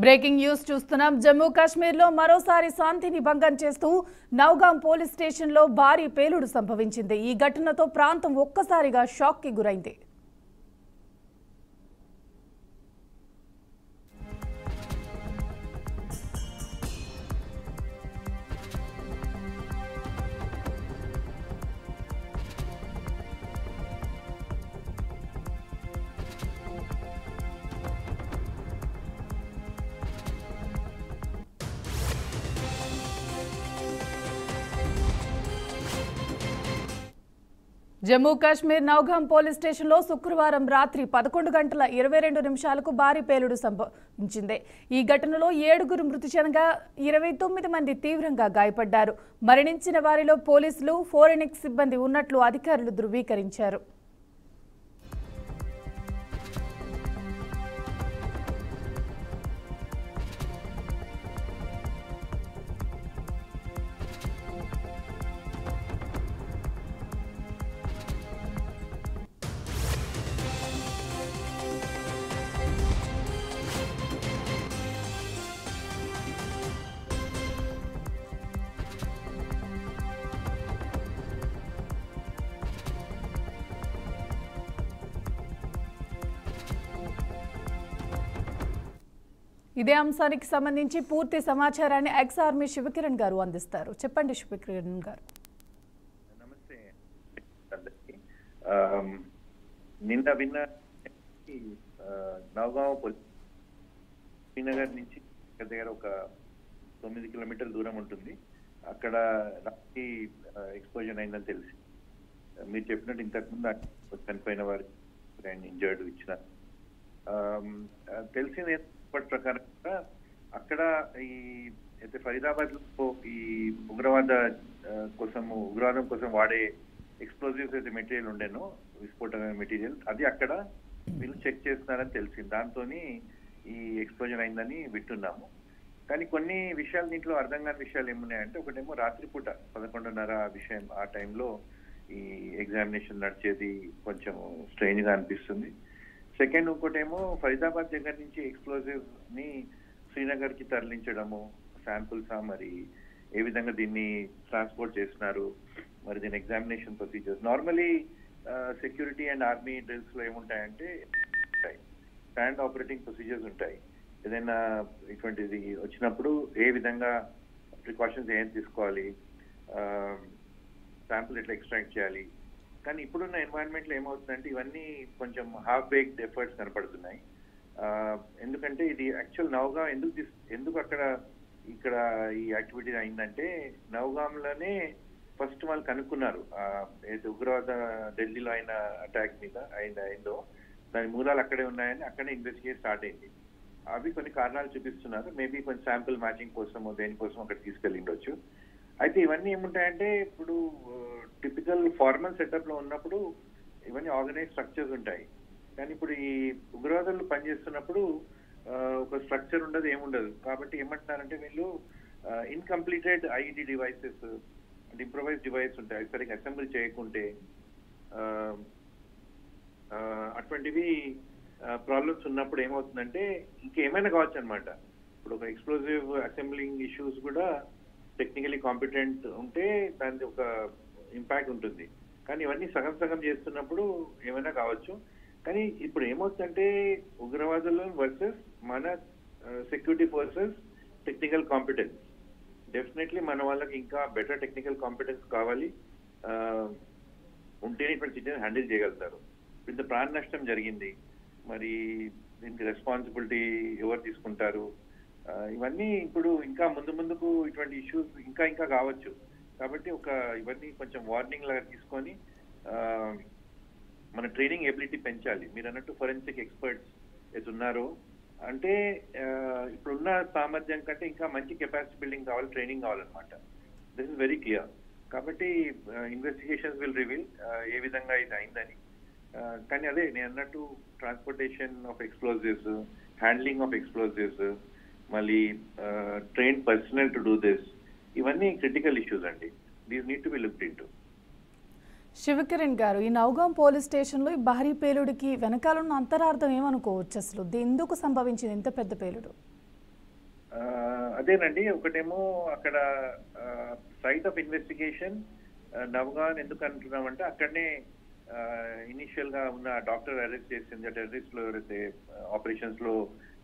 Breaking news చూస్తున్నాం. జమ్మూ కాశ్మీర్లో మరోసారి శాంతిని భంగం చేస్తూ నౌగాం పోలీస్ స్టేషన్లో భారీ పేలుడు సంభవించింది. ఈ ఘటనతో ప్రాంతం ఒక్కసారిగా షాక్కి గురైంది. జమ్మూ కాశ్మీర్ నౌగాం పోలీస్ స్టేషన్లో శుక్రవారం రాత్రి 11 గంటల 22 నిమిషాలకు భారీ పేలుడు సంభవించింది. ఈ ఘటనలో 7 మృతి చెందగా 29 మంది తీవ్రంగా గాయపడ్డారు. మరణించిన వారిలో పోలీసులు, ఫోరెన్సిక్ సిబ్బంది ఉన్నట్లు అధికారులు ధృవీకరించారు. ఇదే అంశానికి సంబంధించి పూర్తి సమాచారాన్ని ఎక్స్ ఆర్మీ శివకిరణ్ గారు అందిస్తారు. చెప్పండి శివకిరణ్ గారు. నమస్తే. నిన్న విన్న నౌగాం శ్రీనగర్ నుంచి దగ్గర ఒక 9 కిలోమీటర్ల దూరం ఉంటుంది. అక్కడ రాత్రి ఎక్స్ప్లోజన్ అయిందని తెలిసి మీరు చెప్పినట్టు ఇంతకుముందు చనిపోయిన వారికి ఇంజర్డ్ ఇచ్చిన తెలిసింది ప్రకారంగా అక్కడ ఈ అయితే ఫరీదాబాద్ లో ఈ ఉగ్రవాదం కోసం వాడే ఎక్స్ప్లోజివ్స్ అయితే మెటీరియల్ ఉండేనో విస్ఫోటక మెటీరియల్ అది అక్కడ వీళ్ళు చెక్ చేస్తున్నారని తెలిసింది. దాంతో ఈ ఎక్స్ప్లోజన్ అయిందని వింటున్నాము. కానీ కొన్ని విషయాలు దీంట్లో అర్థం కాని విషయాలు ఏమున్నాయంటే, ఒకటేమో రాత్రిపూట 11:30 విషయం, ఆ టైంలో ఈ ఎగ్జామినేషన్ నడిచేది కొంచెం స్ట్రేంజ్ గా అనిపిస్తుంది. సెకండ్ ఇంకోటేమో ఫరీదాబాద్ దగ్గర నుంచి ఎక్స్ప్లోజివ్స్ ని శ్రీనగర్ కి తరలించడము, శాంపుల్స్ మరి ఏ విధంగా దీన్ని ట్రాన్స్పోర్ట్ చేస్తున్నారు, మరి దీని examination procedures. Normally security and army drills లో ఏముంటాయంటే స్టాండ్ ఆపరేటింగ్ ప్రొసీజర్స్ ఉంటాయి. ఏదైనా ఇటువంటిది వచ్చినప్పుడు ఏ విధంగా ప్రికాషన్స్ ఏం తీసుకోవాలి, శాంపుల్ ఎట్లా ఎక్స్ట్రాక్ట్ చేయాలి. కానీ ఇప్పుడున్న ఎన్వైరన్మెంట్ లో ఏమవుతుందంటే ఇవన్నీ కొంచెం హాఫ్ బేక్డ్ ఎఫర్ట్స్ కనపడుతున్నాయి. ఎందుకంటే ఇది యాక్చువల్ నౌగాం ఎందుకు ఇక్కడ ఈ యాక్టివిటీ అయిందంటే, నౌగాంలోనే ఫస్ట్ వాళ్ళు కనుక్కున్నారు ఏదైతే ఉగ్రవాద ఢిల్లీలో అయిన అటాక్ మీద అయిందో దాని మూలాలు అక్కడే ఉన్నాయని అక్కడే ఇన్వెస్టిగేట్ స్టార్ట్ అయింది. అవి కొన్ని కారణాలు చూపిస్తున్నారు. మేబీ కొంచెం శాంపుల్ మ్యాచింగ్ కోసమో దేనికోసం అక్కడ తీసుకెళ్ళిండొచ్చు. అయితే ఇవన్నీ ఏముంటాయంటే, ఇప్పుడు టిపికల్ ఫార్మల్ సెటప్ లో ఉన్నప్పుడు ఇవన్నీ ఆర్గనైజ్ స్ట్రక్చర్స్ ఉంటాయి. కానీ ఇప్పుడు ఈ ఉగ్రవాదులు పనిచేస్తున్నప్పుడు ఒక స్ట్రక్చర్ ఉండదు, ఏముండదు. కాబట్టి ఏమంటున్నారంటే వీళ్ళు ఇన్కంప్లీటెడ్ ఐఈడి డివైసెస్ అంటే ఇంప్రొవైజ్ డివైస్ ఉంటాయి, అవి సరిగ్గా అసెంబ్లీ చేయకుంటే అటువంటివి ప్రాబ్లమ్స్ ఉన్నప్పుడు ఏమవుతుందంటే ఇంకేమైనా కావచ్చు అనమాట. ఇప్పుడు ఒక ఎక్స్ప్లోజివ్ అసెంబ్లింగ్ ఇష్యూస్ కూడా టెక్నికలీ కాంపిటెంట్ ఉంటే దానికి ఒక ఇంపాక్ట్ ఉంటుంది. కానీ ఇవన్నీ సగం చేస్తున్నప్పుడు ఏమైనా కావచ్చు. కానీ ఇప్పుడు ఏమవుతుందంటే ఉగ్రవాదులు వర్సెస్ మన security forces technical competence. Definitely మన వాళ్ళకి ఇంకా బెటర్ టెక్నికల్ కాంపిటెన్స్ కావాలి, ఉంటేనే ఇప్పుడు సిటీని హ్యాండిల్ చేయగలుగుతారు. ఇంత ప్రాణ నష్టం జరిగింది, మరి దీనికి రెస్పాన్సిబిలిటీ ఎవరు తీసుకుంటారు? ఇవన్నీ ఇప్పుడు ఇంకా ముందుకు ఇటువంటి ఇష్యూస్ ఇంకా కావచ్చు. కాబట్టి ఇవన్నీ కొంచెం వార్నింగ్ లాగా తీసుకొని మన ట్రైనింగ్ ఎబిలిటీ పెంచాలి. మీరు అన్నట్టు ఫోరెన్సిక్ ఎక్స్పర్ట్స్ ఏది ఉన్నారో అంటే ఇప్పుడున్న సామర్థ్యం కంటే ఇంకా మంచి కెపాసిటీ బిల్డింగ్ కావాలి, ట్రైనింగ్ కావాలన్నమాట. This is very clear. కాబట్టి ఇన్వెస్టిగేషన్స్ విల్ రివీల్ ఏ విధంగా ఇది అయిందని. కానీ అదే నేను అన్నట్టు transportation of explosives, handling of explosives, మళ్ళీ train personnel to do this, ఇవన్నీ క్రిటికల్ ఇష్యూస్ అండి. These need to be looked into. Shivakiran గారు, ఈ నౌగాం పోలీస్ స్టేషన్లో ఈ భారీ పేలుడికి వెనకాలన్న అంతరార్థం ఏమనుకోవచ్చు? అసలు ఎందుకు సంభవించింది ఇంత పెద్ద పేలుడు? అదేనండి, ఒకటేమో అక్కడ సైట్ ఆఫ్ ఇన్వెస్టిగేషన్ నవగాన్ ఎందుకు అంటున్నామంటే అక్కడనే ఇనిషియల్ గా ఉన్న డాక్టర్ అరెస్ట్ చేసింది, టెర్రరిస్ట్ లో ఎవరైతే ఆపరేషన్స్ లో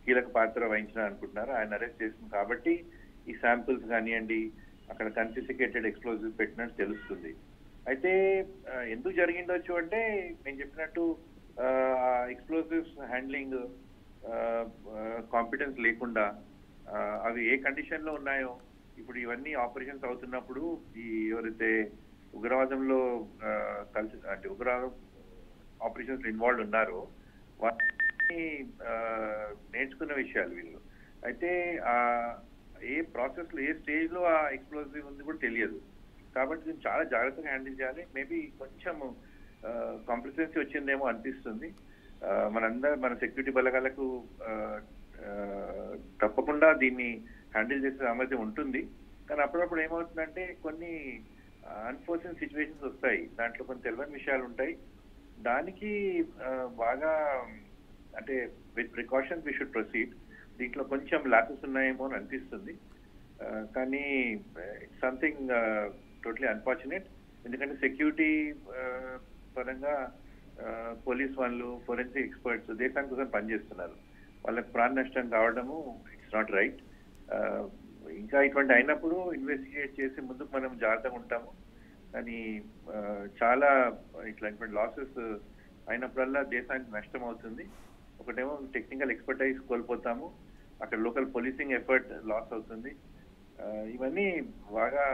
కీలక పాత్ర వహించిన అనుకుంటున్నారో ఆయన అరెస్ట్ చేసింది కాబట్టి ఈ శాంపిల్స్ కానివ్వండి అక్కడ కన్ఫిసికేటెడ్ ఎక్స్ప్లోజివ్స్ పెట్టినట్టు తెలుస్తుంది. అయితే ఎందుకు జరిగిండొచ్చు అంటే నేను చెప్పినట్టు ఎక్స్ప్లోజివ్స్ హ్యాండ్లింగ్ కాంపిటెన్స్ లేకుండా అవి ఏ కండిషన్ లో ఉన్నాయో, ఇప్పుడు ఇవన్నీ ఆపరేషన్స్ అవుతున్నప్పుడు ఈ ఎవరైతే ఉగ్రవాదంలో కలిసి అంటే ఉగ్రవాదం ఆపరేషన్స్ ఇన్వాల్వ్ ఉన్నారో వాటిని నేర్చుకున్న విషయాలు వీళ్ళు. అయితే ఏ ప్రాసెస్ లో ఏ స్టేజ్ లో ఆ ఎక్స్ప్లోజివ్ ఉంది కూడా తెలియదు కాబట్టి దీన్ని చాలా జాగ్రత్తగా హ్యాండిల్ చేయాలి. మేబీ కొంచెం కాంప్లిసెన్సీ వచ్చిందేమో అనిపిస్తుంది. మన సెక్యూరిటీ బలగాలకు తప్పకుండా దీన్ని హ్యాండిల్ చేసే సామర్థ్యం ఉంటుంది. కానీ అప్పుడప్పుడు ఏమవుతుందంటే కొన్ని అన్ఫోర్చునేట్ సిచ్యువేషన్స్ వస్తాయి, దాంట్లో కొన్ని తెలియని విషయాలు ఉంటాయి. దానికి బాగా అంటే with precautions we should proceed. దీంట్లో కొంచెం ల్యాప్సెస్ ఉన్నాయేమో అని అనిపిస్తుంది. కానీ ఇట్స్ సంథింగ్ టోటలీ అన్ఫార్చునేట్. ఎందుకంటే సెక్యూరిటీ పరంగా పోలీస్ వాళ్ళు, ఫోరెన్సిక్ ఎక్స్పర్ట్స్ దేశాని కోసం పనిచేస్తున్నారు. వాళ్ళకి ప్రాణ నష్టం కావడము ఇట్స్ నాట్ రైట్. ఇంకా ఇటువంటి అయినప్పుడు ఇన్వెస్టిగేట్ చేసి ముందుకు మనం జాగ్రత్తగా ఉంటాము. కానీ చాలా ఇట్లాంటి లాసెస్ అయినప్పుడల్లా దేశానికి నష్టం అవుతుంది. ఒకటేమో టెక్నికల్ ఎక్స్పర్టైజ్ కోల్పోతాము, అక్కడ లోకల్ పోలీసింగ్ ఎఫర్ట్ లాస్ అవుతుంది. ఇవన్నీ బాగా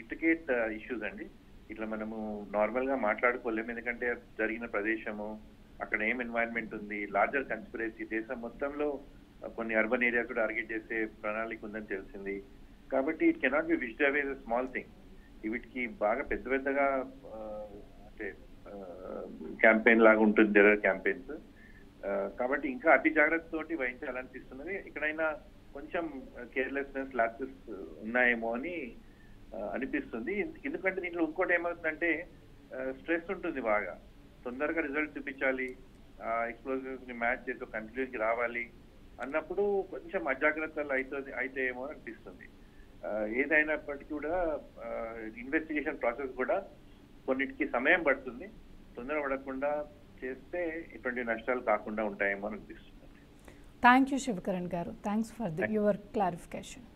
ఇంటికేట్ ఇష్యూస్ అండి. ఇట్లా మనము నార్మల్ గా మాట్లాడుకోలేము, ఎందుకంటే జరిగిన ప్రదేశము, అక్కడ ఏం ఎన్వైరన్మెంట్ ఉంది, లార్జర్ కన్స్పిరసీ దేశం మొత్తంలో కొన్ని అర్బన్ ఏరియా కూడా టార్గెట్ చేసే ప్రణాళిక ఉందని తెలిసింది. కాబట్టి it cannot be wished away a small thing. వీటికి బాగా పెద్దగా అంటే క్యాంపెయిన్ లాగా ఉంటుంది, టెర్రర్ క్యాంపెయిన్స్. కాబట్టి ఇంకా అతి జాగ్రత్త తోటి వహించాలనిపిస్తున్నది. ఎక్కడైనా కొంచెం కేర్లెస్నెస్, ల్యాప్సెస్ ఉన్నాయేమో అని అనిపిస్తుంది. ఎందుకంటే దీంట్లో ఇంకోటి ఏమవుతుందంటే స్ట్రెస్ ఉంటుంది బాగా, తొందరగా రిజల్ట్ చూపించాలి, ఎక్స్ప్లోజివ్స్ ని మ్యాచ్ చేసి కంక్లూజన్కి రావాలి అన్నప్పుడు కొంచెం అజాగ్రత్తలు అయితే ఏమో అనిపిస్తుంది. ఏదైనప్పటికీ కూడా ఇన్వెస్టిగేషన్ ప్రాసెస్ కూడా కొన్నిటికి సమయం పడుతుంది. తొందర పడకుండా చేస్తే ఇటువంటి నష్టాలు కాకుండా ఉంటాయేమో అనిపిస్తుంది. థ్యాంక్ యూ శివకరణ్ గారు. Thanks for your clarification.